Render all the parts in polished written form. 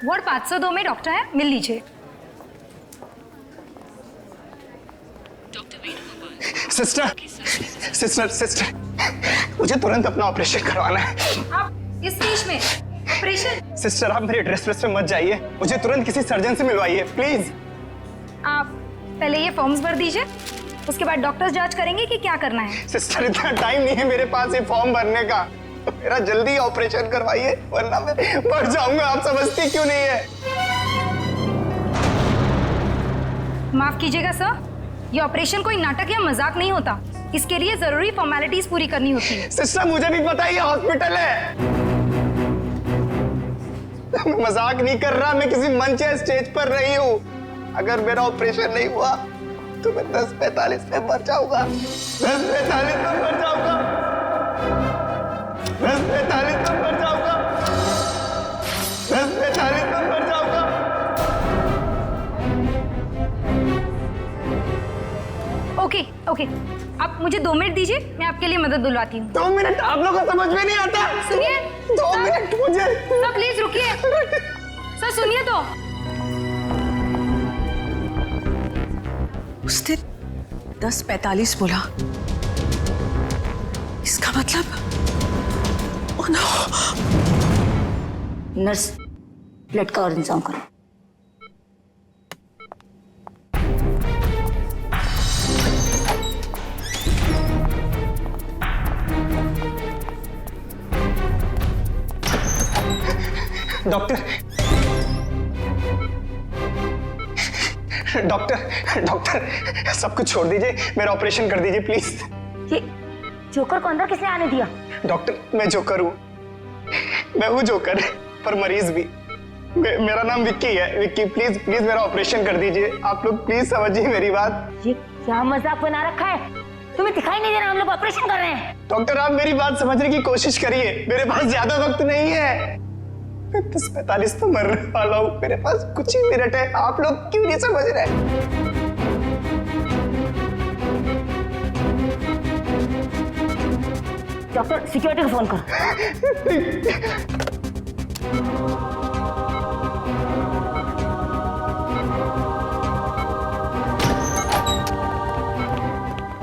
Ward 502 में doctor है, मिल लीजिए। सिस्टर सिस्टर सिस्टर, मुझे तुरंत अपना ऑपरेशन करवाना है। आप इस स्टेज में ऑपरेशन? सिस्टर आप मेरी ड्रेस में मत जाइए, मुझे तुरंत किसी सर्जन से मिलवाइए प्लीज। आप पहले ये फॉर्म्स भर दीजिए, उसके बाद डॉक्टर्स जांच करेंगे कि क्या करना है। सिस्टर इतना टाइम नहीं है मेरे पास ये फॉर्म भरने का, मेरा जल्दी ऑपरेशन करवाइए वरना मैं मर जाऊंगा। आप समझती क्यों नहीं है? माफ कीजिएगा सर, ये ऑपरेशन कोई नाटक या मजाक नहीं होता, इसके लिए जरूरी फॉर्मेलिटीज पूरी करनी होती है। सिस्टर मुझे भी पता है ये हॉस्पिटल है, मैं मजाक नहीं कर रहा, मैं किसी मंच या स्टेज पर नहीं हूँ। अगर मेरा ऑपरेशन नहीं हुआ तो मैं 10:45 में मर जाऊंगा। 10:45 में मर जाऊंगा। 10:45 में मर जाऊंगा। 10:45 में मर जाऊंगा। ओके ओके, आप मुझे 2 मिनट दीजिए, मैं आपके लिए मदद बुलवाती हूँ। 2 मिनट? आप लोगों को समझ में नहीं आता? सुनिए 2 मिनट मुझे। सर प्लीज रुकिए, सर सुनिए तो। उसने 10:45 बोला, इसका मतलब ओह नो। नर्स, ब्लड का और इंतजाम करो। डॉक्टर डॉक्टर डॉक्टर सब कुछ छोड़ दीजिए, मेरा ऑपरेशन कर दीजिए प्लीज। ये जोकर को अंदर किसने आने दिया? डॉक्टर मैं जोकर हूँ, मैं हूँ जोकर पर मरीज भी। मेरा नाम विक्की है। विक्की प्लीज प्लीज मेरा ऑपरेशन कर दीजिए, आप लोग प्लीज समझिए मेरी बात। ये क्या मजाक बना रखा है? तुम्हें दिखाई नहीं दे रहा हम लोग ऑपरेशन कर रहे हैं? डॉक्टर आप मेरी बात समझने की कोशिश करिए, मेरे पास ज्यादा वक्त नहीं है, मैं 10:45 तो मरने वाला हूँ, मेरे पास कुछ ही मिनट है, आप लोग क्यों नहीं समझ रहे? डॉक्टर सिक्योरिटी को फोन करो।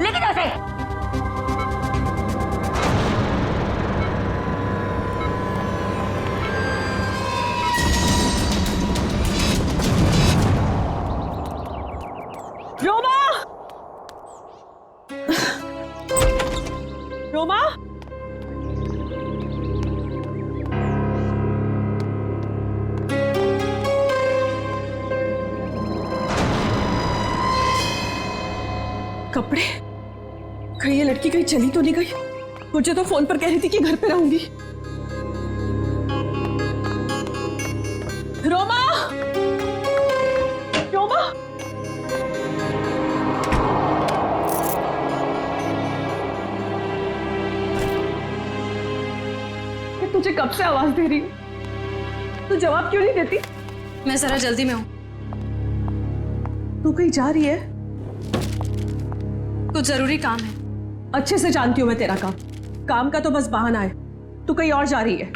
लेके जाओ उसे। रोमा, रोमा, कपड़े कहीं ये लड़की कहीं चली तो नहीं गई? मुझे तो फोन पर कह रही थी कि घर पे रहूंगी। रोमा, रोमा, मैं तुझे कब से आवाज दे रही हूँ, तू जवाब क्यों नहीं देती? मैं जरा जल्दी में हूँ। तू कहीं जा रही है? कुछ जरूरी काम है। अच्छे से जानती हूँ मैं तेरा काम, काम का तो बस बहाना है। तू कहीं और जा रही है।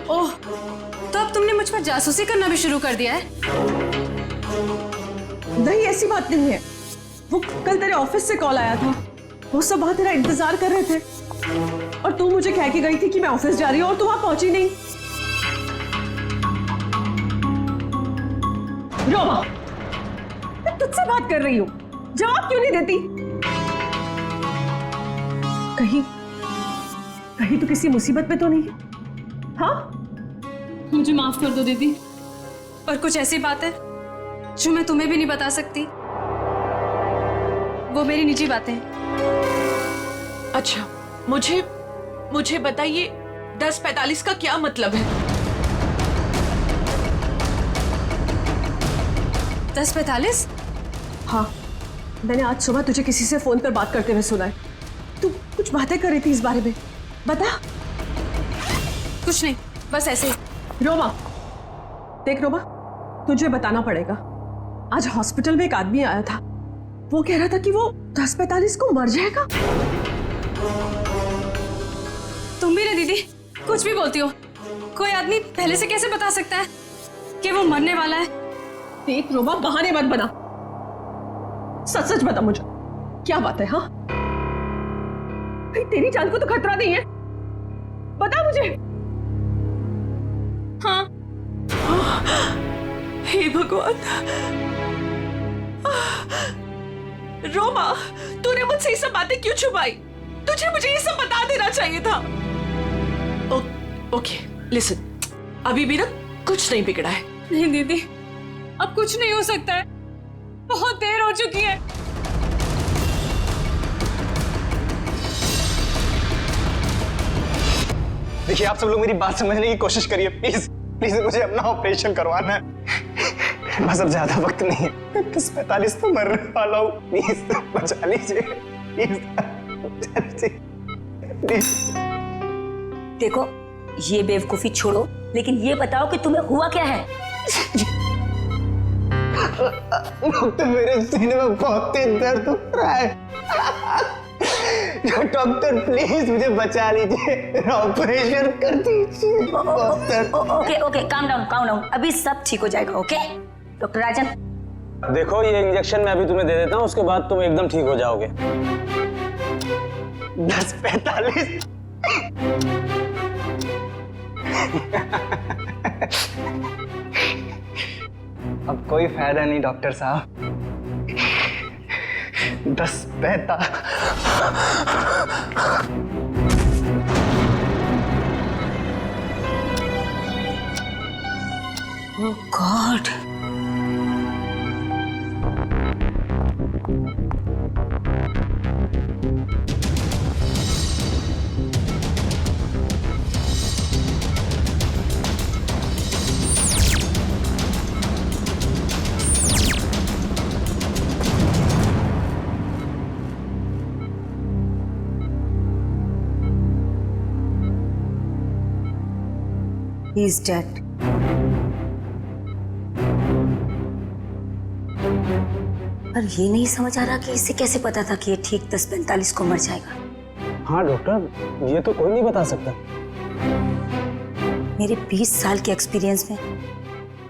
ओह, तो अब तुमने मुझ पर जासूसी करना भी शुरू कर दिया है? नहीं ऐसी बात नहीं है, वो कल तेरे ऑफिस से कॉल आया था, वो सब वहां तेरा इंतजार कर रहे थे और तू मुझे कह के गई थी कि मैं ऑफिस जा रही हूँ और तू वहां पहुंची नहीं। रोमा, मैं तुझसे बात कर रही हूँ, जवाब क्यों नहीं देती? कहीं कहीं तो किसी मुसीबत में तो नहीं? हाँ, मुझे माफ कर दो दीदी, पर कुछ ऐसी बात है जो मैं तुम्हें भी नहीं बता सकती, वो मेरी निजी बातें हैं। अच्छा, मुझे बताइए 10:45 का क्या मतलब है? 10:45? हाँ, मैंने आज सुबह तुझे किसी से फोन पर बात करते हुए सुना है। तू कुछ बातें कर रही थी इस बारे में, बता। कुछ नहीं, बस ऐसे। रोमा, देख रोमा, तुझे बताना पड़ेगा। आज हॉस्पिटल में एक आदमी आया था, वो कह रहा था कि वो 10:45 को मर जाएगा। तुम भी ना दीदी, कुछ भी बोलती हो। कोई आदमी पहले से कैसे बता सकता है कि वो वो मरने वाला है। देख रोमा, बहाने मत बना, सच सच बता मुझे, क्या बात है? हाँ भाई, तेरी जान को तो खतरा नहीं है, बता मुझे। हाँ। हे भगवान, रोमा, तूने मुझसे ये सब बातें क्यों छुपाई? तुझे मुझे ये सब बता देना चाहिए था। ओके लिसन, अभी भी ना कुछ नहीं बिगड़ा है। नहीं दीदी, अब कुछ नहीं हो सकता है, बहुत देर हो चुकी है। देखिए, आप सब लोग मेरी बात समझने की कोशिश करिए, प्लीज प्लीज। मुझे अपना ऑपरेशन करवाना है, बस अब ज्यादा वक्त नहीं है। 10:45 तो मरने वाला हूँ, प्लीज बचा लीजिए, प्लीज बचा लीजिए, प्लीज। देखो, ये बेवकूफी छोड़ो, लेकिन ये बताओ कि तुम्हें हुआ क्या है? डॉक्टर, मेरे सीने में बहुत तेज दर्द हो रहा है। डॉक्टर प्लीज मुझे बचा लीजिए, ऑपरेशन कर दीजिए। Okay, calm down. अभी सब ठीक हो जाएगा। ओके डॉक्टर राजन, देखो, ये इंजेक्शन मैं अभी तुम्हें दे देता हूँ, उसके बाद तुम एकदम ठीक हो जाओगे। 10:45। अब कोई फायदा नहीं डॉक्टर साहब। 10:45। ओह गॉड, he is dead. पर ये नहीं समझ आ रहा कि इसे कैसे पता था कि ये ठीक 10:45 को मर जाएगा। हाँ डॉक्टर, ये तो कोई नहीं बता सकता। मेरे 20 साल के एक्सपीरियंस में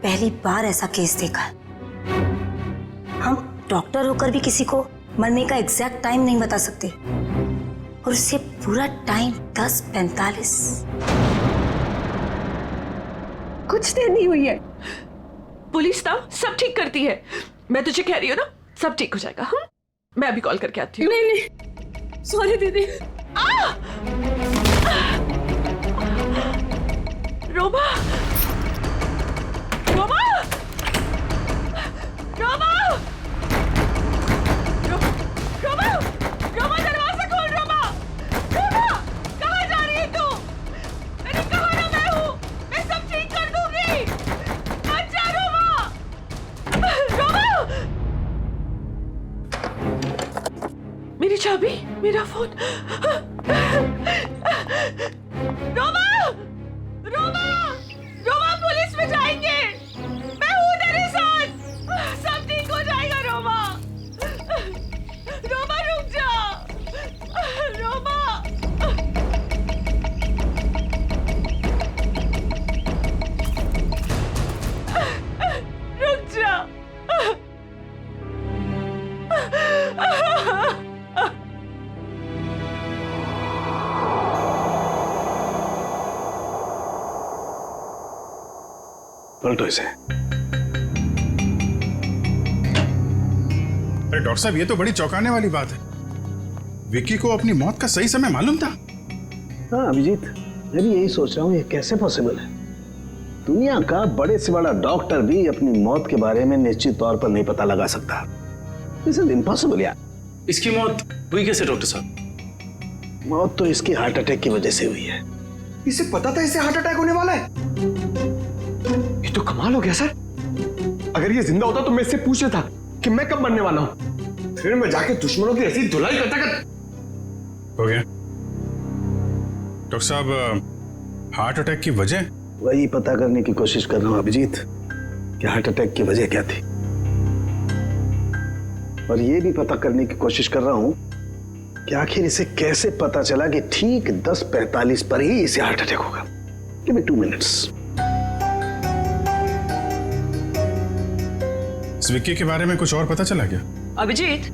पहली बार ऐसा केस देखा। हम डॉक्टर होकर भी किसी को मरने का एग्जैक्ट टाइम नहीं बता सकते, और उससे पूरा टाइम 10:45। कुछ देर नहीं हुई है। पुलिस ना सब ठीक करती है, मैं तुझे कह रही हूँ ना, सब ठीक हो जाएगा। मैं अभी कॉल करके आती हूँ। नहीं, सॉरी दीदी। रोमा, रोमा, रोमा, रोमा, रोमा, दरवाजा खोल। रोमा, रोमा, कहाँ जा रही है तू? मैंने कहा ना मैं हूँ, मैं सब ठीक कर दूंगी। अच्छा रोमा, रोमा, मेरी चाबी, मेरा फोन। रोमा, रोमा, रोमा, पुलिस में जाएंगे, मैं हूँ तेरे साथ, सब ठीक हो जाएगा। रोमा, रोमा रुक जा, रोमा, रुक जा। पलटो इसे। अरे डॉक्टर साहब, ये तो बड़ी चौंकाने वाली बात है। विक्की को अपनी मौत का सही समय मालूम था। हाँ अभिजीत, मैं भी यही सोच रहा हूँ, ये कैसे पॉसिबल है? दुनिया का बड़े से बड़ा डॉक्टर भी अपनी मौत के बारे में निश्चित तौर पर नहीं पता लगा सकता। दिस इज इम्पॉसिबल यार। इसकी मौत हुई कैसे डॉक्टर साहब? मौत तो इसकी हार्ट अटैक की वजह से हुई है। इसे पता था इसे हार्ट अटैक होने वाला है? ये तो कमाल हो गया सर। अगर ये जिंदा होता तो मैं इससे पूछ लेता कि मैं कब मरने वाला हूं, फिर मैं जाके दुश्मनों की ऐसी धुलाई करता हो गया डॉक्टर साहब, हार्ट अटैक की वजह? वही पता करने की कोशिश कर रहा हूं अभिजीत कि हार्ट अटैक की वजह क्या थी, और ये भी पता करने की कोशिश कर रहा हूं कि आखिर इसे कैसे पता चला कि ठीक 10:45 पर ही इसे हार्ट अटैक होगा। Give me 2 minutes. इस विक्की के बारे में कुछ और पता चला क्या? अभिजीत,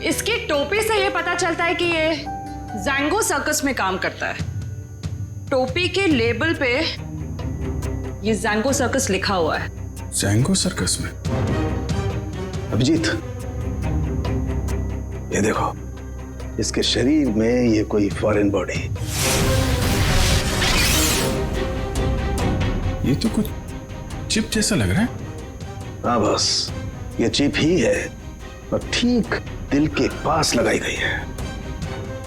इसकी टोपी से ये पता चलता है कि ये जैंगो सर्कस में काम करता है। टोपी के लेबल पे ये जैंगो सर्कस लिखा हुआ है। जैंगो सर्कस में? अभिजीत, ये देखो, इसके शरीर में ये कोई फॉरेन बॉडी। ये तो कुछ चिप जैसा लग रहा है। हाँ बस, ये चिप ही है और ठीक दिल के पास लगाई गई है।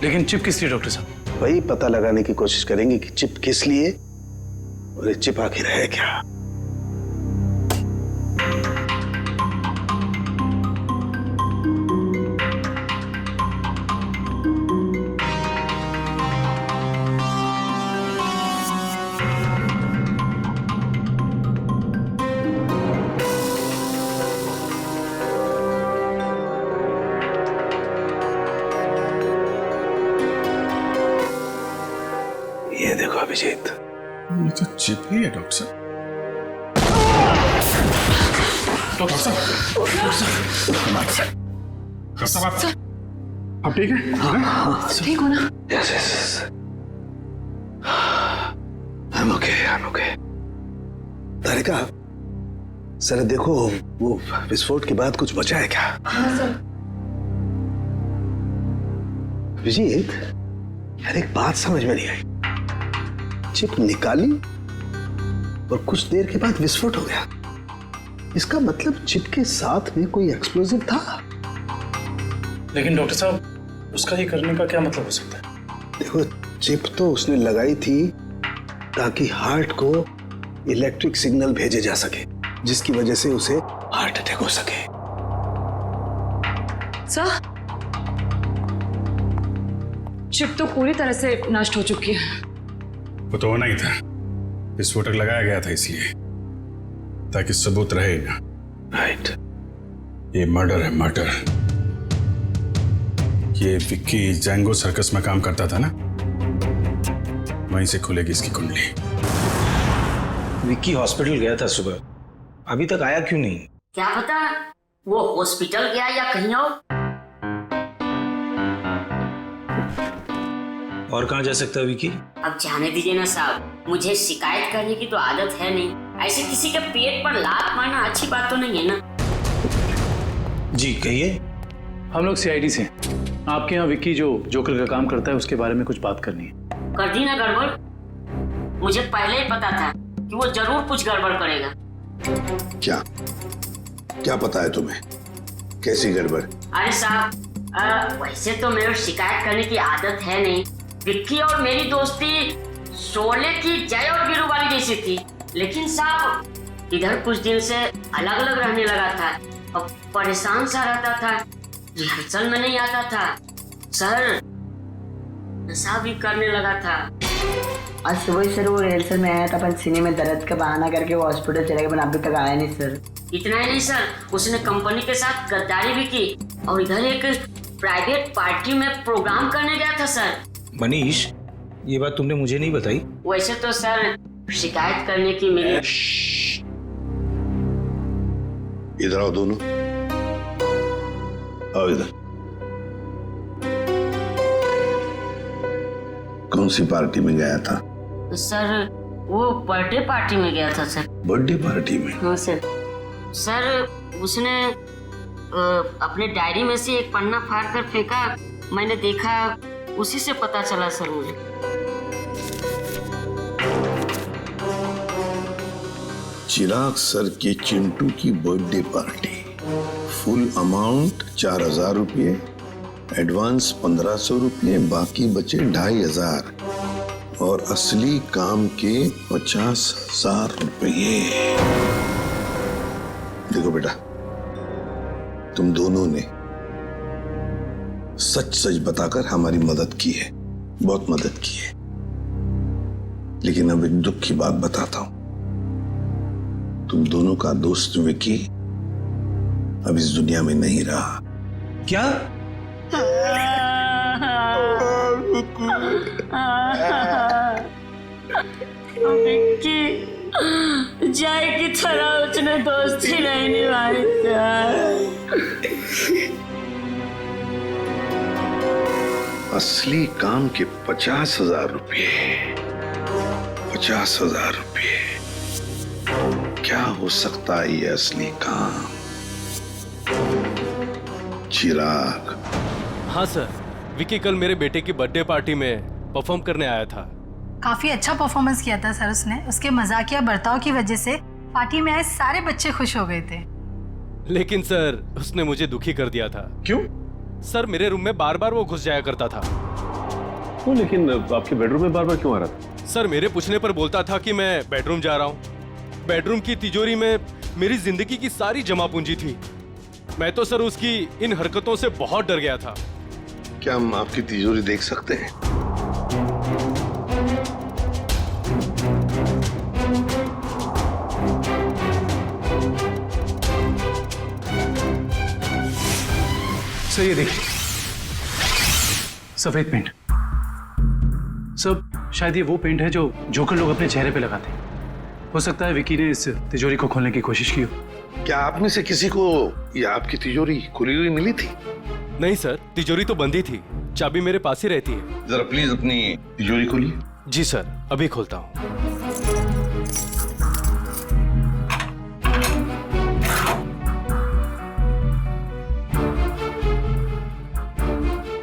लेकिन चिप किस लिए डॉक्टर साहब? वही पता लगाने की कोशिश करेंगे कि चिप किस लिए और ये चिप आखिर है क्या। ये देखो अभिजीत, ये तो चिप ही है डॉक्टर साहब। डॉक्टर साहब, आप ठीक है? हाँ, ठीक हो ना? Yes. I'm okay. Tarika, sir देखो, वो विस्फोट के बाद कुछ बचा है क्या? हाँ सर। अभिजीत, यार एक बात समझ में नहीं आई। चिप निकाली और कुछ देर के बाद विस्फोट हो गया। इसका मतलब चिप के साथ में कोई एक्सप्लोजिव था। लेकिन डॉक्टर साहब, उसका ये करने का क्या मतलब हो सकता है? देखो, चिप तो उसने लगाई थी ताकि हार्ट को इलेक्ट्रिक सिग्नल भेजे जा सके, जिसकी वजह से उसे हार्ट अटैक हो सके। सर, चिप तो पूरी तरह से नष्ट हो चुकी है। वो तो होना ही था। विस्फोटक लगाया गया था इसलिए, ताकि सबूत रहे ना। राइट। ये मर्डर है, मर्डर। ये विक्की जैंगो सर्कस में काम करता था ना, वहीं से खुलेगी इसकी कुंडली। विक्की हॉस्पिटल गया था सुबह, अभी तक आया क्यों नहीं? क्या पता वो हॉस्पिटल गया या कहीं और कहाँ जा सकता है विक्की? अब जाने दीजिए ना साहब, मुझे शिकायत करने की तो आदत है नहीं। ऐसे किसी के पेट पर लात मारना अच्छी बात तो नहीं है ना। जी कहिए। हम लोग सीआईडी से आपके यहाँ विक्की जो जोकर का काम करता है उसके बारे में कुछ बात करनी है। कर दी ना गड़बड़? मुझे पहले ही पता था कि वो जरूर कुछ गड़बड़ करेगा। क्या पता है तुम्हें? कैसी गड़बड़? अरे साहब, वैसे तो मेरे शिकायत करने की आदत है नहीं। विक्की और मेरी दोस्ती शोले की जय और वीरू वाली जैसी थी, लेकिन साहब इधर कुछ दिन से अलग अलग रहने लगा था और परेशान सा रहता था, रिहर्सल में नहीं आता था सर, नशा भी करने लगा था। आज सुबह सर वो रिहर्सल में आया था, पर सीने में दर्द का बहाना करके वो हॉस्पिटल चले गए, पर अभी तक आया नहीं सर। इतना ही नहीं सर, उसने कंपनी के साथ गद्दारी भी की और इधर एक प्राइवेट पार्टी में प्रोग्राम करने गया था सर। मनीष, ये बात तुमने मुझे नहीं बताई। वैसे तो सर शिकायत करने की मेरी। इधर आओ दोनों, आओ इधर। कौन सी पार्टी में गया था? सर वो बर्थडे पार्टी में गया था सर। बर्थडे पार्टी में? हाँ सर। सर उसने अपने डायरी में से एक पन्ना फाड़ कर फेंका, मैंने देखा, उसी से पता चला सर मुझे। चिराग सर के चिंटू की बर्थडे पार्टी, फुल अमाउंट 4000 रुपये, एडवांस 1500 रुपये, बाकी बचे 2500 और असली काम के 50,000 रुपये। देखो बेटा, तुम दोनों ने सच सच बताकर हमारी मदद की है, बहुत मदद की है। लेकिन अब एक दुख की बात बताता हूं, तुम दोनों का दोस्त विकी अब इस दुनिया में नहीं रहा। क्या? विक्की जय की तरह उसने से दोस्ती नहीं निभाई सर। असली काम के 50,000 रुपये, 50,000 रुपये, क्या हो सकता है ये असली काम? चिराग। हाँ सर, विकी कल मेरे बेटे की बर्थडे पार्टी में परफॉर्म करने आया था। काफी अच्छा परफॉर्मेंस किया था सर उसने। उसके मजाकिया बर्ताव की वजह से पार्टी में आए सारे बच्चे खुश हो गए थे। लेकिन सर उसने मुझे दुखी कर दिया था। क्यों? सर मेरे रूम में बार बार वो घुस जाया करता था। वो लेकिन आपके बेडरूम में बार बार क्यों आ रहा था? सर मेरे पूछने पर बोलता था कि मैं बेडरूम जा रहा हूँ। बेडरूम की तिजोरी में मेरी जिंदगी की सारी जमा पूंजी थी। मैं तो सर उसकी इन हरकतों से बहुत डर गया था। क्या हम आपकी तिजोरी देख सकते हैं? सर ये देखिए, सफेद पेंट। सब शायद ये वो पेंट है जो जोकर लोग अपने चेहरे पे लगाते हैं। हो सकता है विकी ने इस तिजोरी को खोलने की कोशिश की हो। क्या आप में से किसी को ये आपकी तिजोरी खुली हुई मिली थी? नहीं सर, तिजोरी तो बंद ही थी। चाबी मेरे पास ही रहती है। जरा प्लीज अपनी तिजोरी खोलिए। जी सर, अभी खोलता हूँ।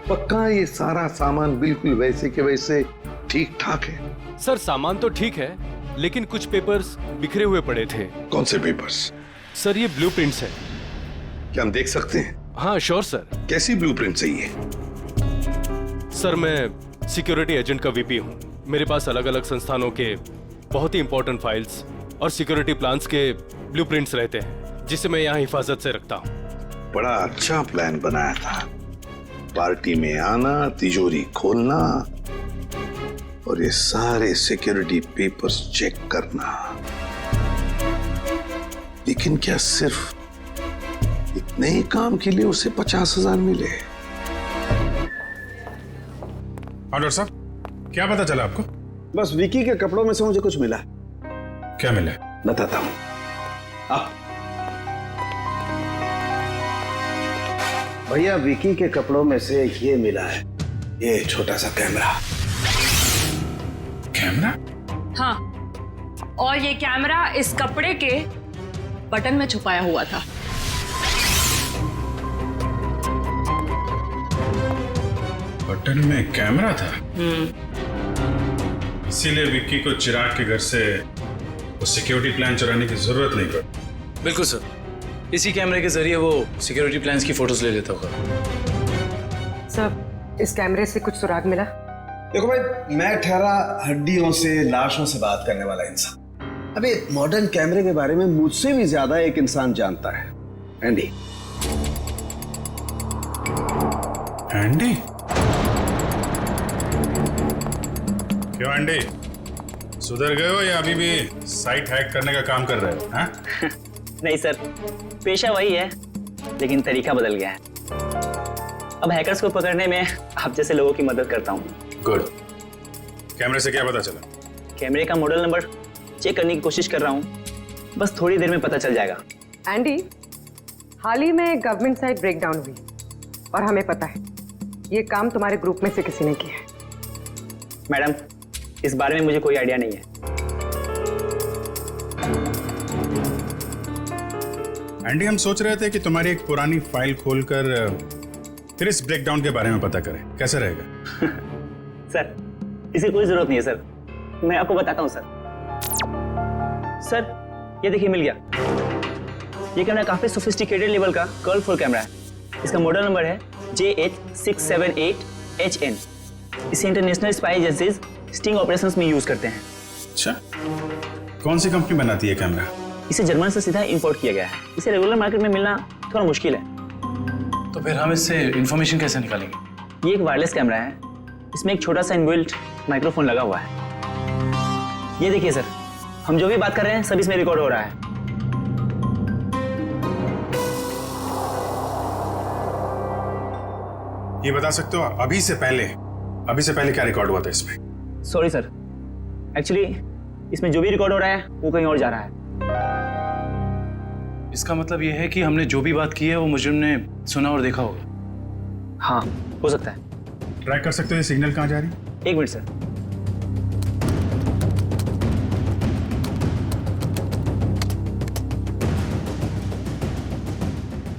पक्का ये सारा सामान बिल्कुल वैसे के वैसे ठीक ठाक है? सर सामान तो ठीक है, लेकिन कुछ पेपर्स बिखरे हुए पड़े थे। कौन से पेपर्स? सर ये ब्लूप्रिंट्स है। क्या हम देख सकते हैं? हाँ श्योर सर। कैसी ब्लूप्रिंट चाहिए? सर मैं सिक्योरिटी एजेंट का वीपी हूँ। मेरे पास अलग अलग संस्थानों के बहुत ही इंपॉर्टेंट फाइल्स और सिक्योरिटी प्लान्स के ब्लूप्रिंट्स रहते हैं, जिसे मैं यहाँ हिफाजत से रखता हूँ। बड़ा अच्छा प्लान बनाया था। पार्टी में आना, तिजोरी खोलना और ये सारे सिक्योरिटी पेपर्स चेक करना। लेकिन क्या सिर्फ इतने ही काम के लिए उसे 50,000 मिले? डॉक्टर साहब, क्या पता चला आपको? बस विकी के कपड़ों में से मुझे कुछ मिला। क्या मिला? बताता हूं। आप भैया, विकी के कपड़ों में से ये मिला है, ये छोटा सा कैमरा। कैमरा? हाँ, और ये कैमरा इस कपड़े के बटन में छुपाया हुआ था। बटन में कैमरा था? इसीलिए विक्की को चिराग के घर से वो सिक्योरिटी प्लान चुराने की जरूरत नहीं पड़ी। बिल्कुल सर, इसी कैमरे के जरिए वो सिक्योरिटी प्लान्स की फोटोज ले लेता होगा। सर, इस कैमरे से कुछ सुराग मिला? देखो भाई, मैं ठहरा हड्डियों से, लाशों से बात करने वाला इंसान। अबे मॉडर्न कैमरे के बारे में मुझसे भी ज्यादा एक इंसान जानता है, एंडी। एंडी? क्यों एंडी, सुधर गए हो या अभी भी साइट हैक करने का काम कर रहे हो? हाँ? नहीं सर, पेशा वही है, लेकिन तरीका बदल गया है। अब हैकर्स को पकड़ने में आप जैसे लोगों की मदद करता हूँ। गुड। कैमरे से क्या पता चला? कैमरे का मॉडल नंबर चेक करने की कोशिश कर रहा हूँ, बस थोड़ी देर में पता चल जाएगा। एंडी, हाल ही में गवर्नमेंट साइट ब्रेकडाउन हुई और हमें पता है ये काम तुम्हारे ग्रुप में से किसी ने किया है। मैडम, इस बारे में मुझे कोई आइडिया नहीं है। एंडी, हम सोच रहे थे कि तुम्हारी एक पुरानी फाइल खोलकर फिर इस ब्रेकडाउन के बारे में पता करें, कैसा रहेगा? सर, इसे कोई जरूरत नहीं है सर, मैं आपको बताता हूँ सर। सर, ये देखिए मिल गया। ये कैमरा काफी सोफिस्टिकेटेड लेवल का कर्व फुल कैमरा है। इसका मॉडल नंबर है JH678HN। इसे international spy agencies sting operations में यूज करते हैं। अच्छा, कौन सी कंपनी बनाती है कैमरा? इसे जर्मन से सीधा इंपोर्ट किया गया है। इसे रेगुलर मार्केट में मिलना थोड़ा मुश्किल है। तो फिर हम इससे इंफॉर्मेशन कैसे निकालेंगे? ये एक वायरलेस कैमरा है, इसमें एक छोटा सा इनबिल्ट माइक्रोफोन लगा हुआ है। ये देखिए सर, हम जो भी बात कर रहे हैं सब इसमें रिकॉर्ड हो रहा है। ये बता सकते हो अभी से पहले क्या रिकॉर्ड हुआ था इसमें? सॉरी सर, एक्चुअली इसमें जो भी रिकॉर्ड हो रहा है वो कहीं और जा रहा है। इसका मतलब यह है कि हमने जो भी बात की है वो मुजरिम ने सुना और देखा होगा। हाँ, हो सकता है। ट्रैक कर सकते हो ये सिग्नल कहाँ जा रही है? 1 मिनट सर।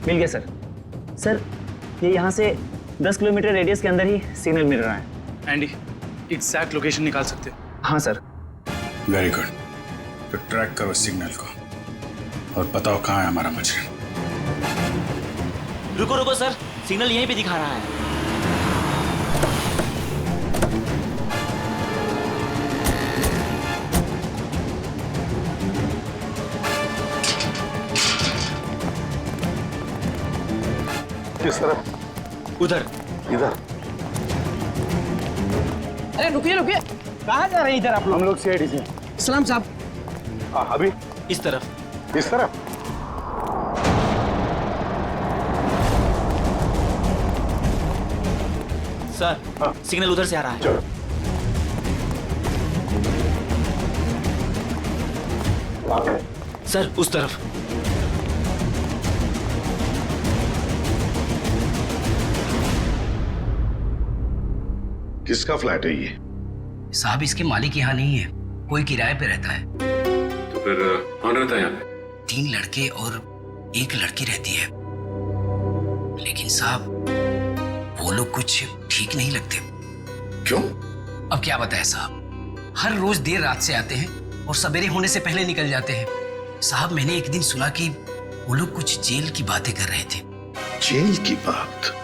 मिल गया सर। सर, ये यहाँ से 10 किलोमीटर रेडियस के अंदर ही सिग्नल मिल रहा है। एंडी, एग्जैक्ट लोकेशन निकाल सकते हो? हाँ सर। Very good. तो ट्रैक करो सिग्नल को और बताओ कहाँ है हमारा मुजरिम। रुको रुको सर, सिग्नल यहीं पे दिखा रहा है। किस तरफ? उधर। इधर? अरे रुकिए रुकिए, कहाँ जा रहे हैं इधर आप लोग? हम लोग सीआईडी से। सलाम साहब। हाँ, अभी इस तरफ। इस तरफ? सर, सिग्नल उधर से आ रहा है। चलो। सर, उस तरफ। किसका फ्लैट है ये? साहब, इसके मालिक यहाँ नहीं है, कोई किराए पे रहता है। तो फिर कौन रहता है यहाँ पे? 3 लड़के और 1 लड़की रहती है। लेकिन साहब, वो लोग कुछ ठीक नहीं लगते। क्यों? अब क्या बताएं साहब, हर रोज देर रात से आते हैं और सवेरे होने से पहले निकल जाते हैं। साहब, मैंने एक दिन सुना कि वो लोग कुछ जेल की बातें कर रहे थे। जेल की बात?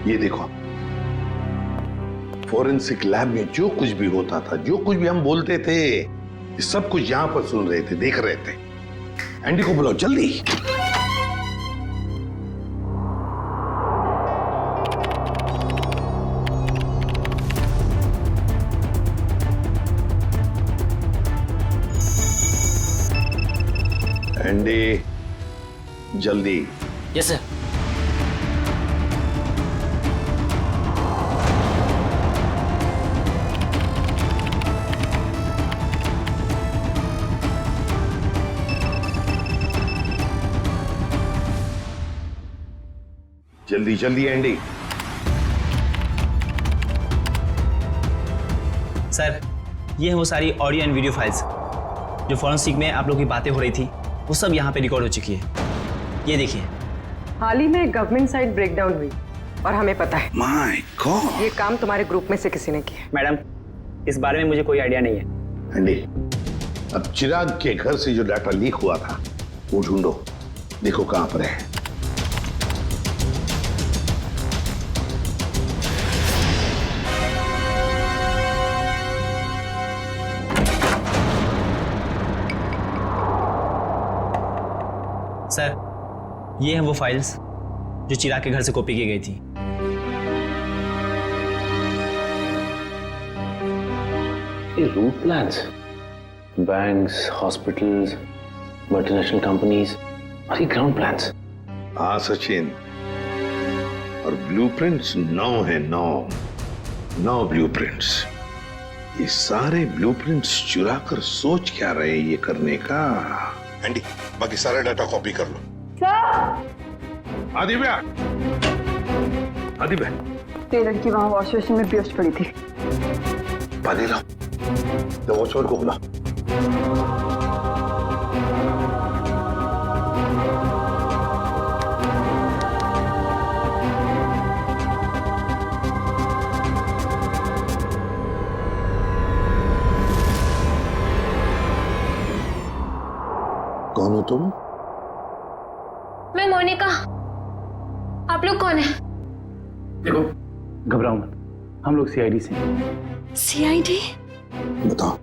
ये देखो, फोरेंसिक लैब में जो कुछ भी होता था, जो कुछ भी हम बोलते थे, ये सब कुछ यहां पर सुन रहे थे, देख रहे थे। एंडी को बुलाओ जल्दी। एंडी, जल्दी। Yes sir. जल्दी जल्दी एंडी। सर, ये है वो सारी ऑडियो एंड वीडियो फाइल्स जो फॉरेंसिक में आप लोग की बातें हो रही थी, वो सब यहाँ पे रिकॉर्ड हो चुकी है। ये देखिए। हाल ही में गवर्नमेंट साइड ब्रेकडाउन हुई और हमें पता है। My God. ये काम तुम्हारे ग्रुप में से किसी ने किया। मैडम, इस बारे में मुझे कोई आइडिया नहीं है। एंडी, अब चिराग के घर से जो डाटा लीक हुआ था वो ढूंढो, देखो कहां पर है। सर, ये हैं वो फाइल्स जो चिराग के घर से कॉपी की गई थी। ये route plans, banks, hospitals, multinational companies और ये ग्राउंड प्लान्स। हाँ सचिन, और ब्लूप्रिंट्स 9 है, 9 ब्लूप्रिंट्स। ये सारे ब्लूप्रिंट्स चुरा कर सोच क्या रहे ये करने का। एंडी, बाकी सारा डाटा कॉपी कर लो। आदिव्या, आदिव्या, ये लड़की वहां वॉश बेसिन में बेहोश पड़ी थी। पानी लाओ, तो वॉचमैन को बुला। कौन हो तुम? मैं मोनिका। आप लोग कौन है? देखो, घबराओ मत, हम लोग सीआईडी से। सीआईडी? बताओ,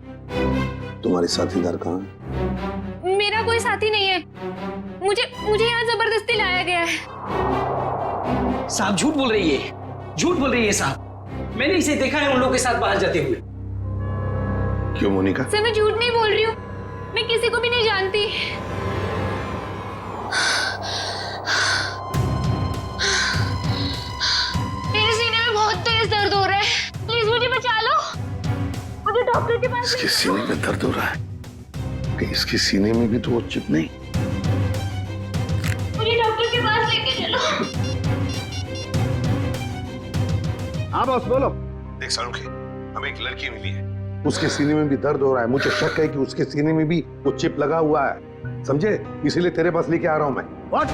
तुम्हारे साथीदार कहाँ हैं? मेरा कोई साथी नहीं है। मुझे यहाँ गया है। साहब झूठ बोल रही है, झूठ बोल रही है साहब। मैंने इसे देखा है उन लोगों के साथ बाहर जाते हुए। क्यों मोनिका? सर मैं झूठ नहीं बोल रही हूँ, मैं किसी को भी नहीं जानती। मेरे सीने में बहुत तेज दर्द हो रहा है, प्लीज मुझे बचा लो, मुझे डॉक्टर के पास। इसके सीने में दर्द हो रहा है कि इसके सीने में भी तो वो चिप नहीं? मुझे डॉक्टर के पास लेके चलो। हाँ बॉस बोलो। देख सारुखी, हमें एक लड़की मिली है, उसके सीने में भी दर्द हो रहा है, मुझे शक है कि उसके सीने में भी वो चिप लगा हुआ है, समझे? इसीलिए तेरे पास लेके आ रहा हूं मैं। व्हाट?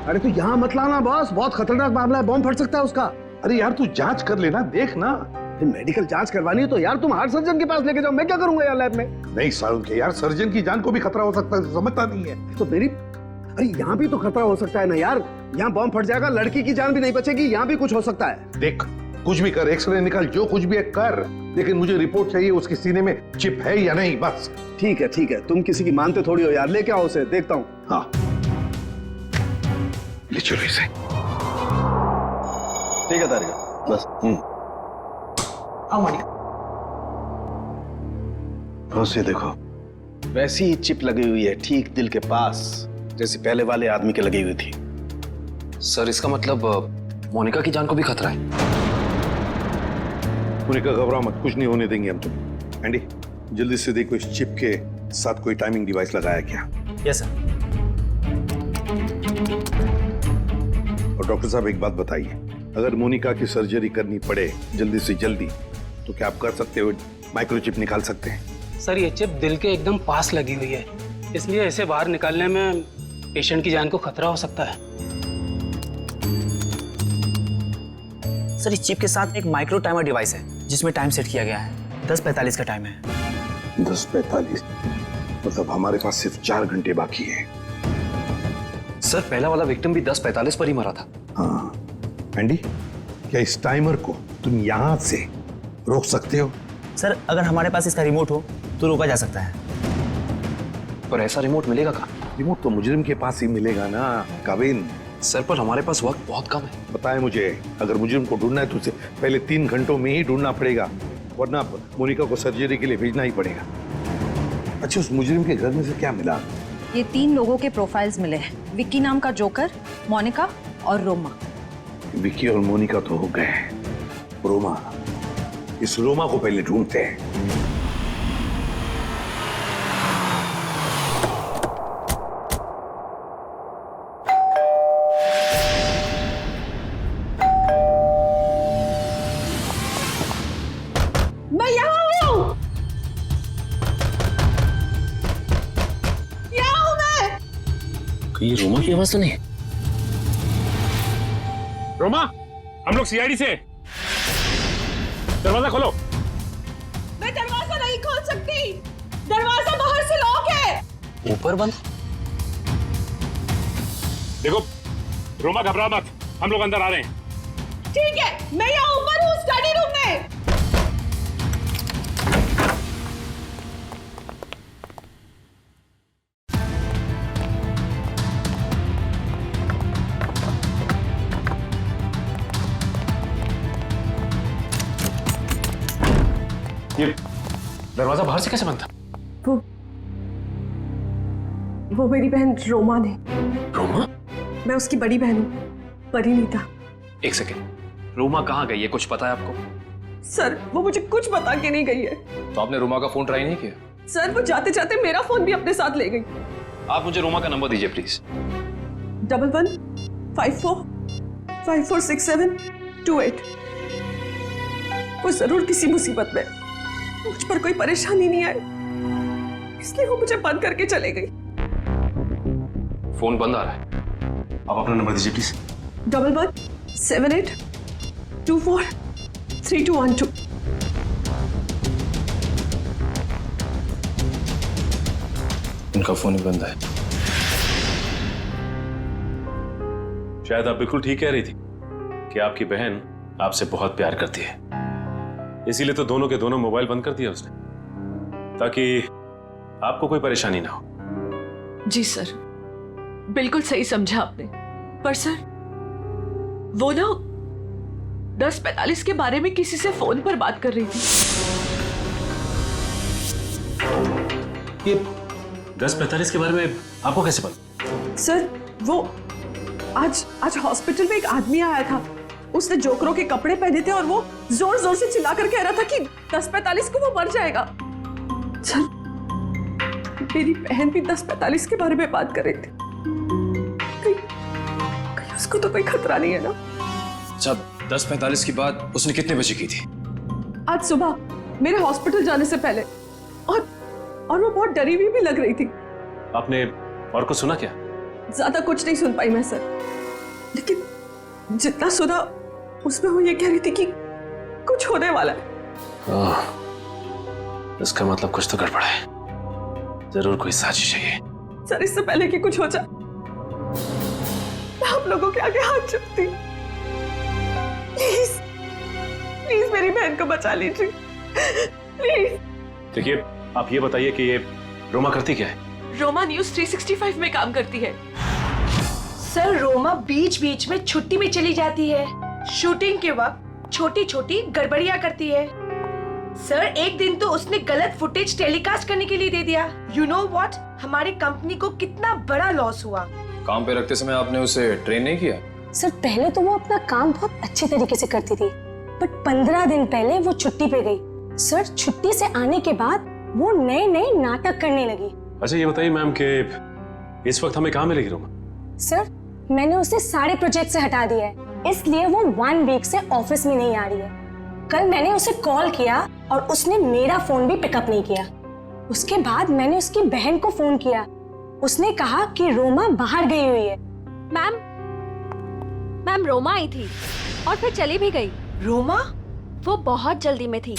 अरे तू यहाँ मत लाना बॉस, बहुत खतरनाक मामला है, बॉम्ब फट सकता है उसका। अरे यार तू जांच कर लेना, देख ना। मेडिकल जांच करवानी है तो यार तुम हार्ट सर्जन के पास लेके जाओ, मैं क्या करूंगा यार लैब में? नहीं सारुखी यार, सर्जन की जान को भी खतरा हो सकता है, समझता नहीं है तो मेरी। अरे यहाँ भी तो खतरा हो सकता है ना यार, यहाँ बॉम्ब फट जाएगा, लड़की की जान भी नहीं बचेगी, यहाँ भी कुछ हो सकता है। देख कुछ भी कर, एक्सरे निकाल, जो कुछ भी है कर, लेकिन मुझे रिपोर्ट चाहिए उसके सीने में चिप है या नहीं, बस। ठीक है, तुम किसी की मानते थोड़ी हो यार, लेके आओ उसे, देखता हूँ। हाँ ले चलो इसे। ठीक है तारिका, बस। आओ मोनिका। बस ये देखो, वैसी ही चिप लगी हुई है ठीक दिल के पास, जैसे पहले वाले आदमी के लगी हुई थी। सर इसका मतलब मोनिका की जान को भी खतरा है। मोनिका घबराओ मत, कुछ नहीं होने देंगे हम तुम। एंडी जल्दी से देखो इस चिप के साथ कोई टाइमिंग डिवाइस लगाया क्या? Yes sir. और डॉक्टर साहब एक बात बताइए, अगर मोनिका की सर्जरी करनी पड़े जल्दी से जल्दी तो क्या आप कर सकते हो? माइक्रोचिप निकाल सकते हैं? सर ये चिप दिल के एकदम पास लगी हुई है, इसलिए इसे बाहर निकालने में पेशेंट की जान को खतरा हो सकता है। सर इस चिप के साथ एक माइक्रो टाइमर डिवाइस है जिसमें टाइम सेट किया गया है, 10:45 का टाइम है। 10:45 मतलब हमारे पास सिर्फ 4 घंटे बाकी है। सर पहला वाला विक्टिम भी 10:45 पर ही मरा था। हाँ एंडी, क्या इस टाइमर को तुम यहां से रोक सकते हो? सर अगर हमारे पास इसका रिमोट हो तो रोका जा सकता है। पर ऐसा रिमोट मिलेगा कहाँ? रिमोट तो मुजरिम के पास ही मिलेगा ना काविन। सर पर हमारे पास वक्त बहुत कम है। पता है मुझे, अगर मुजरिम को ढूंढना है तो उसे पहले 3 घंटों में ही ढूंढना पड़ेगा, वरना मोनिका को सर्जरी के लिए भेजना ही पड़ेगा। अच्छा उस मुजरिम के घर में से क्या मिला? ये 3 लोगों के प्रोफाइल्स मिले हैं, विक्की नाम का जोकर, मोनिका और रोमा। विक्की और मोनिका तो हो गए, रोमा, इस रोमा को पहले ढूंढते हैं। मैं यहाँ हूँ, यहाँ हूँ मैं। ये रोमा की आवाज तो नहीं? रोमा, हम लोग सीआईडी से, दरवाजा खोलो। मैं दरवाजा नहीं खोल सकती, दरवाजा बाहर से लॉक है। ऊपर बंद? देखो रोमा घबरा मत, हम लोग अंदर आ रहे हैं। ठीक है, मैं यहाँ ऊपर हूँ स्टडी रूम में। ये दरवाजा बाहर से कैसे बंद था? वो मेरी बहन रोमा ने। रोमा? मैं उसकी बड़ी बहन हूँ, परिणीता। एक सेकेंड, रोमा कहाँ गई है, कुछ पता है आपको? सर वो मुझे कुछ बता के नहीं गई है। तो आपने रोमा का फोन ट्राई नहीं किया? सर वो जाते जाते मेरा फोन भी अपने साथ ले गई। आप मुझे रोमा का नंबर दीजिए प्लीज। 1154546728। वो जरूर किसी मुसीबत में, मुझ पर कोई परेशानी नहीं आई, इसलिए वो मुझे बंद करके चले गई। फोन बंद आ रहा है, आप अपना नंबर दीजिए प्लीज। 1178243212। उनका फोन ही बंद है। शायद आप बिल्कुल ठीक कह रही थी कि आपकी बहन आपसे बहुत प्यार करती है, इसीलिए तो दोनों के दोनों मोबाइल बंद कर दिया उसने, ताकि आपको कोई परेशानी ना हो। जी सर, बिल्कुल सही समझा आपने, पर सर वो ना 10:45 के बारे में किसी से फोन पर बात कर रही थी। ये 10:45 के बारे में आपको कैसे पता? सर वो आज हॉस्पिटल में एक आदमी आया था। उसने जोकरों के कपड़े पहने थे और वो जोर जोर से चिल्ला कर कह रहा था कि 10:45 को वो मर जाएगा। सर मेरी बहन भी 10:45 के बारे में बात कर रही थी। कहीं उसको तो कोई खतरा नहीं है ना? अच्छा, 10:45 की बात उसने कितने बजे की थी? आज सुबह मेरे हॉस्पिटल जाने से पहले। और वो बहुत डरी हुई भी लग रही थी। आपने और कुछ सुना क्या? ज्यादा कुछ नहीं सुन पाई मैं सर, लेकिन जितना सुना उसमें वो ये कह रही थी कि कुछ होने वाला है। इसका मतलब कुछ तो गड़बड़ है, जरूर कोई साजिश है ये। सर इससे पहले कि कुछ हो जाए मैं आप लोगों के आगे हाथ जोड़ती, प्लीज प्लीज मेरी बहन को बचा लीजिए प्लीज। देखिए, आप ये बताइए कि ये रोमा करती क्या है? रोमा न्यूज 365 में काम करती है। सर रोमा बीच बीच में छुट्टी में चली जाती है। शूटिंग के वक्त छोटी छोटी गड़बड़ियां करती है। सर एक दिन तो उसने गलत फुटेज टेलीकास्ट करने के लिए दे दिया। यू नो व्हाट, हमारी कंपनी को कितना बड़ा लॉस हुआ। काम पे रखते समय आपने उसे ट्रेन नहीं किया? सर पहले तो वो अपना काम बहुत अच्छे तरीके से करती थी, बट 15 दिन पहले वो छुट्टी पे गई। सर छुट्टी से आने के बाद वो नए नए नाटक करने लगी। अच्छा ये बताइए मैम कि इस वक्त हमें कहाँ मिलेगी रोमा? सर मैंने उसे सारे प्रोजेक्ट से हटा दिया है, इसलिए वो 1 वीक से ऑफिस में नहीं आ रही है। कल मैंने उसे कॉल किया और उसने मेरा फोन भी पिकअप नहीं किया। उसके बाद मैंने उसकी बहन को फोन किया, उसने कहा कि रोमा बाहर गई हुई है। मैम रोमा आई थी और फिर चली भी गई। रोमा? वो बहुत जल्दी में थी।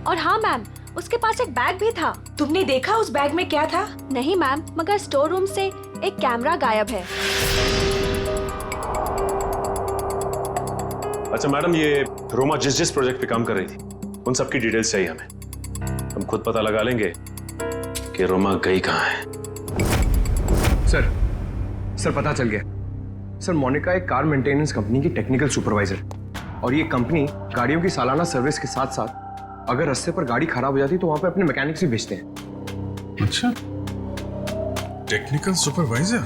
और हाँ मैम, उसके पास एक बैग भी था। तुमने देखा उस बैग में क्या था? नहीं मैम, मगर स्टोर रूम से एक कैमरा गायब है। अच्छा मैडम, ये रोमा जिस प्रोजेक्ट पे काम कर रही थी उन सब की डिटेल्स चाहिए हमें। हम खुद पता लगा लेंगे कि रोमा गई कहाँ है। सर पता चल गया। सर मोनिका एक कार मेंटेनेंस कंपनी की टेक्निकल सुपरवाइजर, और ये कंपनी गाड़ियों की सालाना सर्विस के साथ साथ अगर रास्ते पर गाड़ी खराब हो जाती तो वहां पे अपने मैकेनिक्स भी भेजते हैं। अच्छा, टेक्निकल सुपरवाइजर।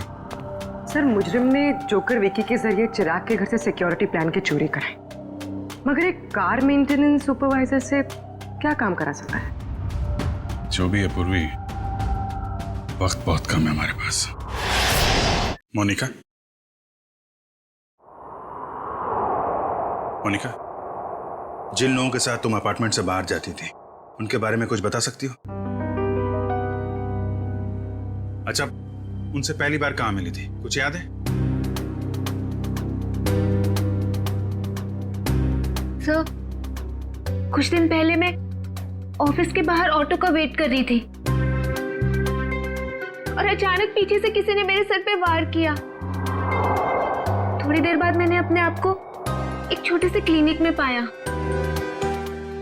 सर मुजरिम ने जोकर विकी के जरिए चिराग के घर से सिक्योरिटी प्लान की चोरी कराई, मगर एक कार मेंटेनेंस सुपरवाइजर से क्या काम करा सकता है? जो भी है पूर्वी, वक्त बहुत कम है हमारे पास। मोनिका, जिन लोगों के साथ तुम अपार्टमेंट से बाहर जाती थी उनके बारे में कुछ बता सकती हो? अच्छा, उनसे पहली बार कहां मिली थी, कुछ याद है? सर कुछ दिन पहले मैं ऑफिस के बाहर ऑटो का वेट कर रही थी और अचानक पीछे से किसी ने मेरे सर पे वार किया। थोड़ी देर बाद मैंने अपने आप को एक छोटे से क्लिनिक में पाया।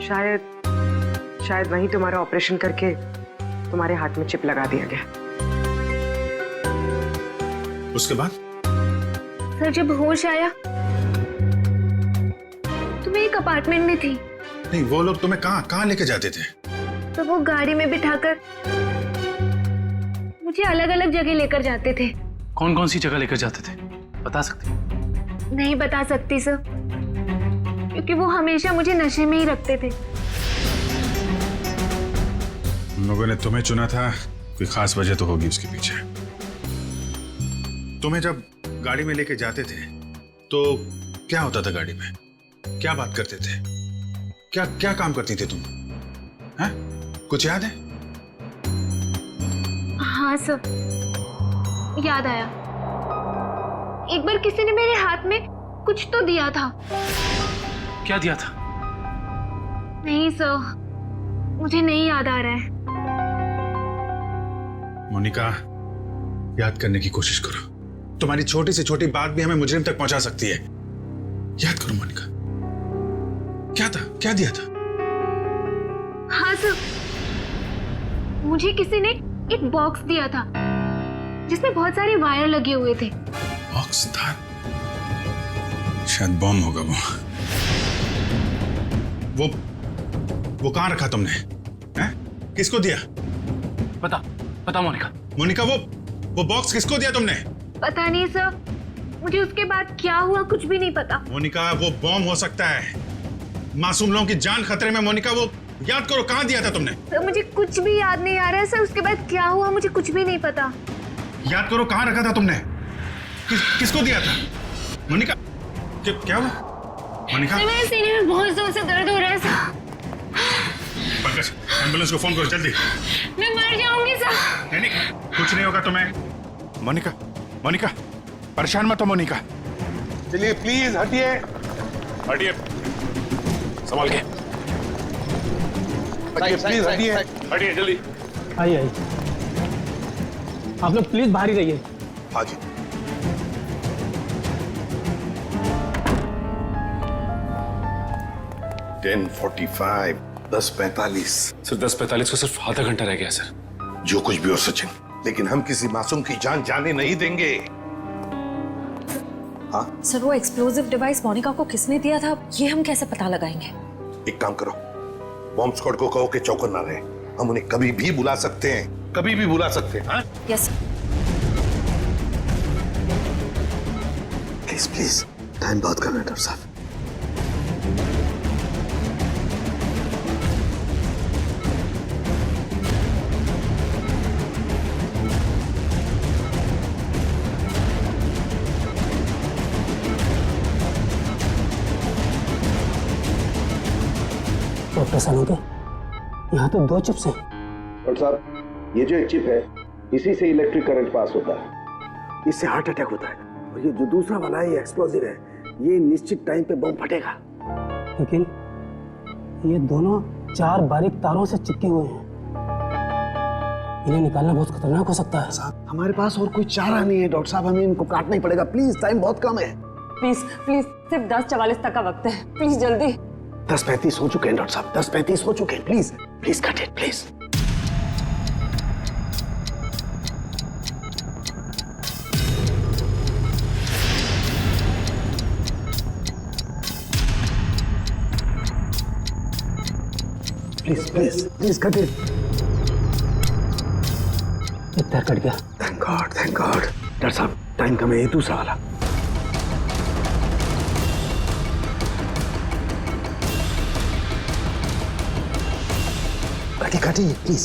शायद वहीं तुम्हारा ऑपरेशन करके तुम्हारे हाथ में चिप लगा दिया गया। उसके बाद? सर जब होश आया तो मैं एक अपार्टमेंट में थी। नहीं, वो लोग तुम्हें कहाँ लेके जाते थे? तो वो गाड़ी में बिठाकर मुझे अलग अलग जगह लेकर जाते थे। कौन कौन सी जगह लेकर जाते थे, बता सकते? नहीं बता सकती सर, क्योंकि वो हमेशा मुझे नशे में ही रखते थे। उन लोगों ने तुम्हें चुना था, कोई खास वजह तो होगी उसके पीछे। तुम्हें जब गाड़ी में लेके जाते थे तो क्या होता था गाड़ी में? क्या बात करते थे? क्या काम करती थी तुम? हैं? कुछ याद है? हाँ सर, याद आया। एक बार किसी ने मेरे हाथ में कुछ तो दिया था। क्या दिया था? नहीं सर, मुझे नहीं याद आ रहा है। मोनिका, याद करने की कोशिश करो। तुम्हारी छोटी से छोटी बात भी हमें मुजरिम तक पहुंचा सकती है। याद करो मोनिका, क्या था, क्या दिया था? हाँ सर, मुझे किसी ने एक बॉक्स दिया था जिसमें बहुत सारे वायर लगे हुए थे। बॉक्स था? शायद बॉम्ब होगा वो कहां रखा तुमने? हैं? किसको दिया? पता मोनिका। मोनिका वो बॉक्स किसको दिया तुमने? पता नहीं सर, मुझे उसके बाद क्या हुआ कुछ भी नहीं पता। मोनिका वो बॉम्ब हो सकता है, मासूम लोगों की जान खतरे में। मोनिका वो याद करो कहां दिया था तुमने? सर मुझे कुछ भी याद नहीं आ रहा है सर, उसके बाद क्या हुआ मुझे कुछ भी नहीं पता। याद करो कहां रखा था तुमने? किसको दिया था? मोनिका क्या हुआ? मोनिका मेरे सीने में बहुत जोर से दर्द हो रहा है सर। पंकज एम्बुलेंस को फोन करो जल्दी। मैं मर जाऊंगी सर। नहीं कुछ नहीं होगा तुम्हें। मोनिका परेशान मत हो मोनिका। चलिए प्लीज हटिए। संभाल के प्लीज हटिए जल्दी। आइए आप लोग प्लीज बाहर ही रहिए। हाँ जी। $10:45 10:45। सर 10:45 को सिर्फ आधा घंटा रह गया सर। जो कुछ भी हो सचिन, लेकिन हम किसी मासूम की जान जाने नहीं देंगे। हाँ सर वो एक्सप्लोजिव डिवाइस मोनिका को किसने दिया था ये हम कैसे पता लगाएंगे? एक काम करो, बॉम्ब स्क्वाड को कहो कि चौकन ना रहे। हम उन्हें कभी भी बुला सकते हैं, कभी भी बुला सकते हैं। हाँ यस प्लीज टाइम बहुत कम है डॉक्टर साहब। डॉक्टर सानोके, यहाँ तो 2 चिप्स हैं। डॉक्टर साहब ये जो एक चिप है इसी से इलेक्ट्रिक करंट पास होता है, इससे हार्ट अटैक होता है। और ये जो दूसरा वाला है ये एक्सप्लोजिव है, ये निश्चित टाइम पे बम फटेगा। लेकिन ये दोनों 4 बारीक तारों से चिपके हुए हैं, इन्हें निकालना बहुत खतरनाक हो सकता है। साहब हमारे पास और कोई चारा नहीं है डॉक्टर साहब, हमें इनको काटना ही पड़ेगा। प्लीज टाइम बहुत कम है। प्लीज सिर्फ 10:44 तक का वक्त है, प्लीज जल्दी। 10:35 हो चुके हैं डॉक्टर साहब, 10:35 हो चुके हैं। Please cut it please. Please cut it. इतना कट गया। Thank God. डॉक्टर साहब टाइम कम है, ये दूसरा वाला। काटिए प्लीज।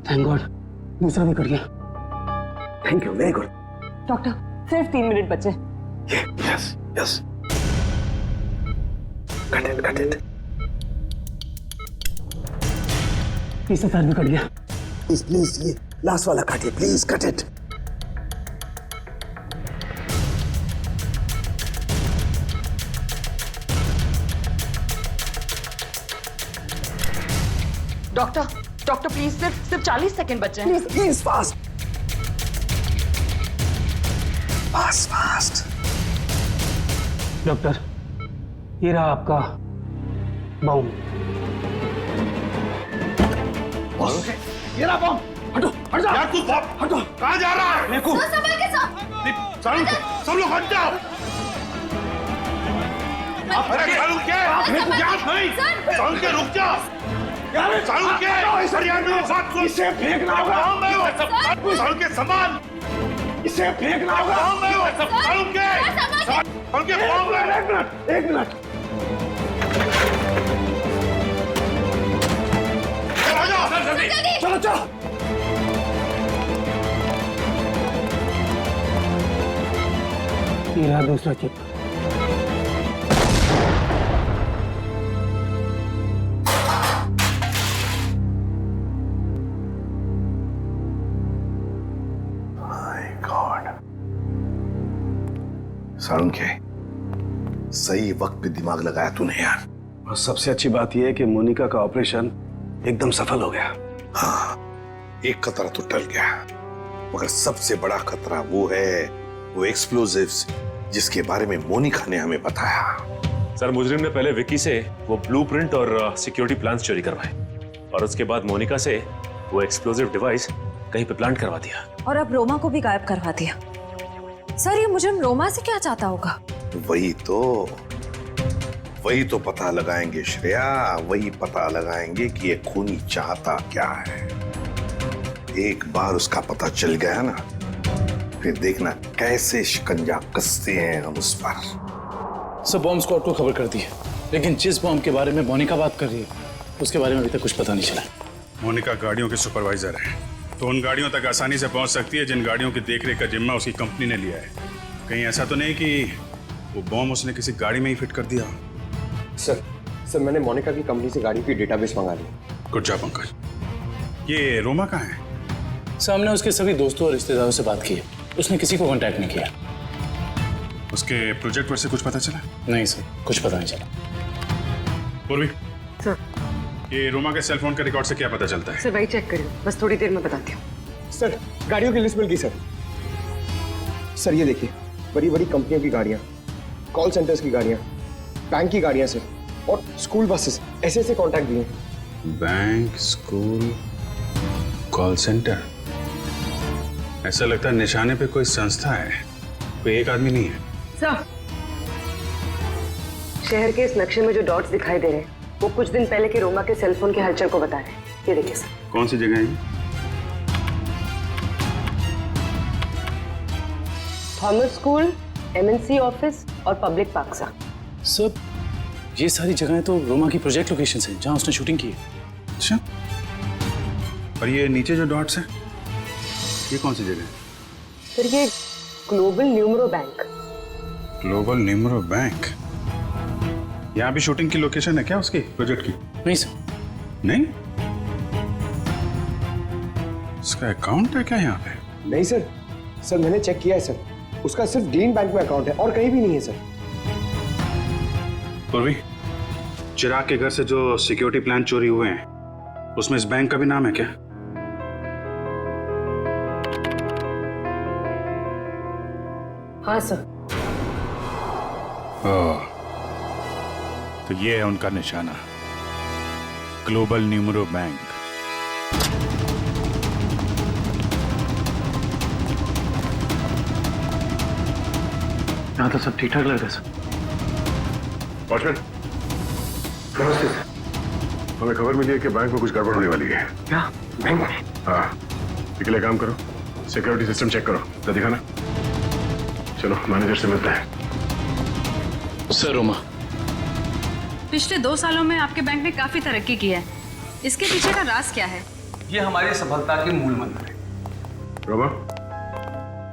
थैंक गॉड दूसरा भी कट गया। Thank you, very good. Doctor सिर्फ 3 मिनट बचे। Yes cut it. तीसरा तार भी कट गया। प्लीज ये लास्ट वाला काटिए, please cut it. Doctor please सिर्फ 40 सेकंड बचे हैं। Please fast. डॉक्टर ये रहा आपका बॉम्ब। ये रहा बॉम्ब। हट जा यार, तू हटो। कहाँ जा रहा है? देखो संभल के सब लोग हट जाओ। अरे सालू के सालू के रुक जा। सालू के इसे फेंकना होगा। सालू के सामान इसे फेंकना होगा। सालू के एक मिनट। चलो ये रहा दूसरा चिप। सारुण के सही वक्त पे दिमाग लगाया तूने यार। और सबसे अच्छी बात यह है कि मोनिका का ऑपरेशन एकदम सफल हो गया। हाँ एक खतरा तो टल गया, मगर सबसे बड़ा खतरा वो एक्सप्लोजिव्स जिसके बारे में मोनिका ने हमें बताया। सर मुजरिम ने पहले विक्की से वो ब्लूप्रिंट और सिक्योरिटी प्लान्स चोरी करवाए और उसके बाद मोनिका से वो एक्सप्लोजिव डिवाइस कहीं पे प्लांट करवा दिया। और अब रोमा को भी गायब करवा दिया। सर ये मुजरिम रोमा से क्या चाहता होगा? वही तो पता लगाएंगे श्रेया, वही पता लगाएंगे कि ये खूनी चाहता क्या है। एक बार उसका पता चल गया ना, फिर देखना कैसे शिकंजा कसते हैं हम उस पर। सब बॉम्ब स्क्वाड को खबर कर दी है, लेकिन जिस बॉम्ब के बारे में मोनिका बात कर रही है उसके बारे में अभी तक कुछ पता नहीं चला। मोनिका गाड़ियों की सुपरवाइजर है, तो उन गाड़ियों तक आसानी से पहुंच सकती है जिन गाड़ियों की देखरेख का जिम्मा उसकी कंपनी ने लिया है। कहीं ऐसा तो नहीं कि वो बॉम्ब उसने किसी गाड़ी में ही फिट कर दिया? सर मैंने मोनिका की कंपनी से गाड़ी की डेटाबेस मंगा ली। Good job Pankaj. ये रोमा कहाँ है? सामने उसके सभी दोस्तों और रिश्तेदारों से बात की है, उसने किसी को कांटेक्ट नहीं किया। उसके प्रोजेक्ट पर से कुछ पता चला? नहीं सर, कुछ पता नहीं चला। पूर्वी सर, ये रोमा के सेल फोन के रिकॉर्ड से क्या पता चलता है? सर वही चेक करिए, बस थोड़ी देर में बताती हूँ। सर गाड़ियों की लिस्ट मिल गई सर। सर ये देखिए, बड़ी बड़ी कंपनियों की गाड़ियाँ, कॉल सेंटर्स की गाड़ियाँ, बैंक की गाड़ियाँ सर, और स्कूल बसेस, ऐसे कॉन्टैक्ट दिए। Bank, school, call centre. ऐसा लगता है निशाने पे कोई संस्था है, कोई एक आदमी नहीं है। सर, शहर के इस नक्शे में जो डॉट्स दिखाई दे रहे हैं वो कुछ दिन पहले के रोमा के सेलफोन के हलचल को बता रहे हैं। ये देखिए सर। कौन सी जगह है? थॉमस स्कूल, एमएनसी ऑफिस और पब्लिक पार्क सर। सर ये सारी जगहें तो रोमा की प्रोजेक्ट लोकेशंस हैं जहां उसने शूटिंग की है। अच्छा, और ये नीचे जो डॉट्स हैं ये कौन सी जगह है? सर ये global numero bank. Global numero bank? यहाँ भी शूटिंग की लोकेशन है क्या उसकी प्रोजेक्ट की? नहीं सर। नहीं? उसका अकाउंट है क्या यहाँ पे? नहीं सर, सर मैंने चेक किया है सर, उसका सिर्फ ग्रीन बैंक में अकाउंट है और कहीं भी नहीं है सर। पूर्वी, चिराग के घर से जो सिक्योरिटी प्लान चोरी हुए हैं उसमें इस बैंक का भी नाम है क्या? हाँ सर। ओह, तो ये है उनका निशाना, ग्लोबल न्यूमरो बैंक। यहाँ तो सब ठीक ठाक लग रहा है सर। वॉचमैन, नमस्ते। हमें खबर मिली है कि बैंक में कुछ गड़बड़ होने वाली है। क्या बैंक में? हाँ, इसके लिए काम करो, सिक्योरिटी सिस्टम चेक करो, तो दिखाना। चलो मैनेजर से मिलता है। सर रोमा, पिछले 2 सालों में आपके बैंक ने काफी तरक्की की है, इसके पीछे का राज क्या है? ये हमारी सफलता के मूल मंत्र है। रोमा,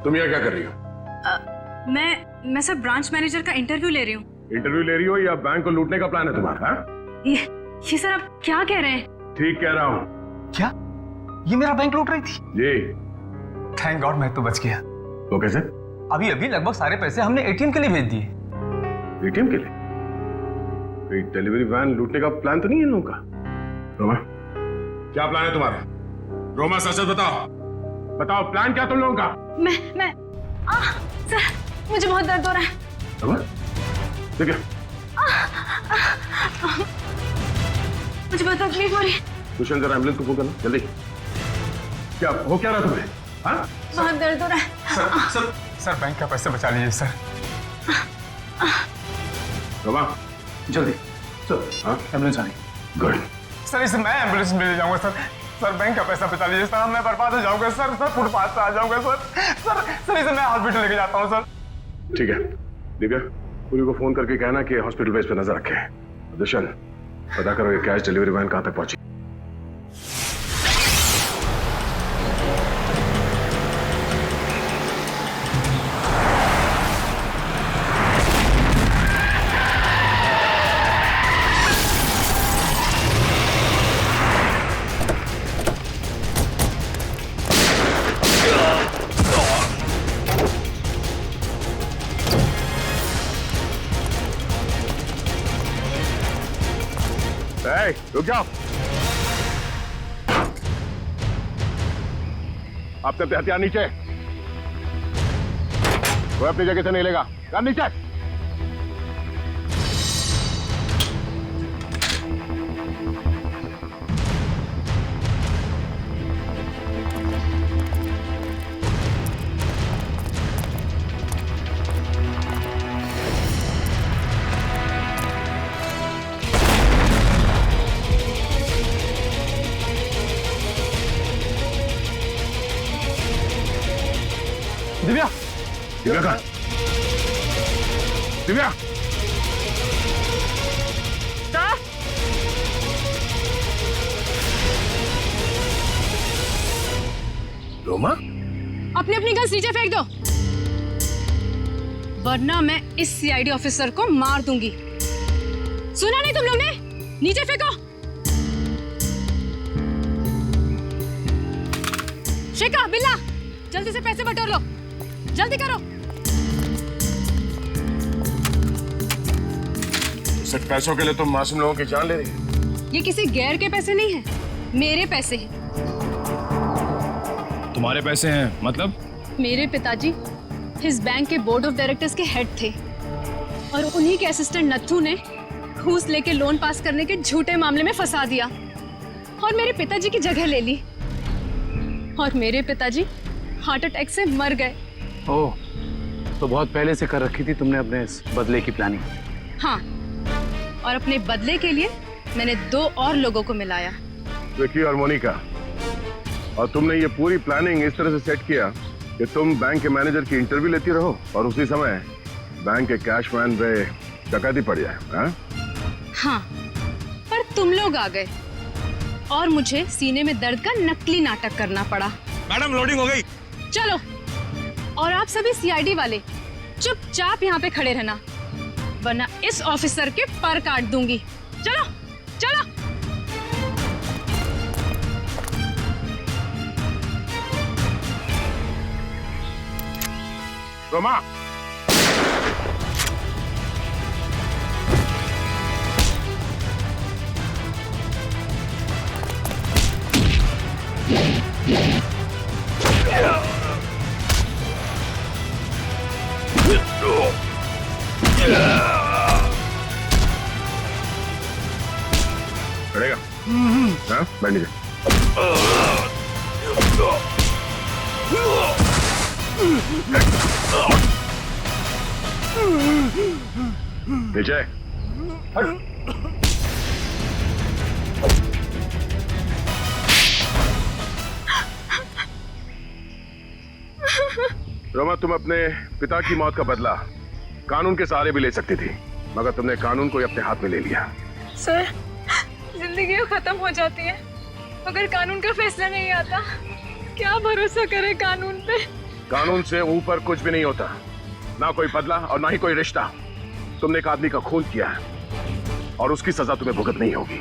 तुम यहाँ क्या कर रही हो? मैं सर ब्रांच मैनेजर का इंटरव्यू ले रही हूँ। इंटरव्यू ले रही हो या बैंक को लूटने का प्लान है तुम्हारा? ये सर आप क्या कह रहे हैं? ठीक कह रहा हूँ। क्या ये मेरा बैंक लूट रही थी? जी। थैंक गॉड मैं तो बच गया। वो कैसे? अभी लगभग सारे पैसे हमने एटीएम के लिए भेज दिए। एटीएम के लिए? कोई डिलीवरी वैन लूटने का प्लान तो नहीं है इन लोगों का? रोमा, क्या प्लान है तुम्हारा? रोमा सच बताओ, बताओ प्लान क्या तुम लोगों का? मैं सर मुझे बहुत दर्द हो रहा है। ठीक है, मुझे बहुत तकलीफ हो रही है। दुष्यंत जरा एम्बुलेंस को फोन करना जल्दी। क्या हो क्या रहा तुम्हें? हाँ? बहुत दर्द हो रहा है। सर बैंक का पैसे बचा लीजिए सर। रोमा जल्दी सर। हाँ, एम्बुलेंस आ रही। गुड। सर इसे मैं एम्बुलेंस में ले जाऊंगा सर बैंक का पैसा बचा लीजिए सर, मैं बर्बाद हो जाऊंगा सर फुटपाथ पे आ जाऊंगा सर इसे मैं हॉस्पिटल लेके जाता हूँ सर। ठीक है, दिव्या पूरी को फोन करके कहना कि हॉस्पिटल बेस पे नजर रखे। दुष्यंत पता करो ये कैश डिलीवरी वैन कहां तक पहुंची। रुक जाओ, आप सब हथियार नीचे, कोई अपनी जगह से नहीं लेगा। यार नीचे। दिव्या दिव्या कहाँ? दिव्या रोमा, अपनी अपनी गन्स नीचे फेंक दो, वरना मैं इस सीआईडी ऑफिसर को मार दूंगी। सुना नहीं तुम लोग ने? नीचे फेंको। शेखा, बिल्ला, जल्दी से पैसे बटोर लो, जल्दी करो। सिर्फ पैसों के लिए तुम मासूम लोगों की जान ले रही हो? ये किसी गैर के पैसे नहीं हैं, मेरे पैसे हैं। तुम्हारे पैसे हैं मतलब? मेरे पिताजी इस बैंक के बोर्ड ऑफ डायरेक्टर्स के हेड थे और उन्हीं के असिस्टेंट नत्थू ने घूस लेके लोन पास करने के झूठे मामले में फंसा दिया और मेरे पिताजी की जगह ले ली और मेरे पिताजी हार्ट अटैक से मर गए। ओह, तो बहुत पहले से कर रखी थी तुमने अपने इस बदले की प्लानिंग? हाँ, और अपने बदले के लिए मैंने 2 और लोगों को मिलाया, विकी और मोनिका। और तुमने ये पूरी प्लानिंग इस तरह से सेट किया कि तुम बैंक के मैनेजर की इंटरव्यू लेती रहो और उसी समय बैंक के कैशमैन पे डकैती पड़ जाए। हाँ, पर तुम लोग आ गए और मुझे सीने में दर्द का नकली नाटक करना पड़ा। मैडम, लोडिंग हो गई। चलो, और आप सभी सीआईडी वाले चुपचाप यहाँ पे खड़े रहना, वरना इस ऑफिसर के पर काट दूंगी। चलो चलो। रोमा, खड़ेगा? हाँ, बैठ नीचे। नीचे हट। रोमा, तुम अपने पिता की मौत का बदला कानून के सहारे भी ले सकती थी, मगर तुमने कानून को ही अपने हाथ में ले लिया। सर, जिंदगी खत्म हो जाती है अगर कानून का फैसला नहीं आता। क्या भरोसा करे कानून पे? कानून से ऊपर कुछ भी नहीं होता, ना कोई बदला और ना ही कोई रिश्ता। तुमने एक आदमी का खून किया है और उसकी सजा तुम्हें भुगतनी होगी।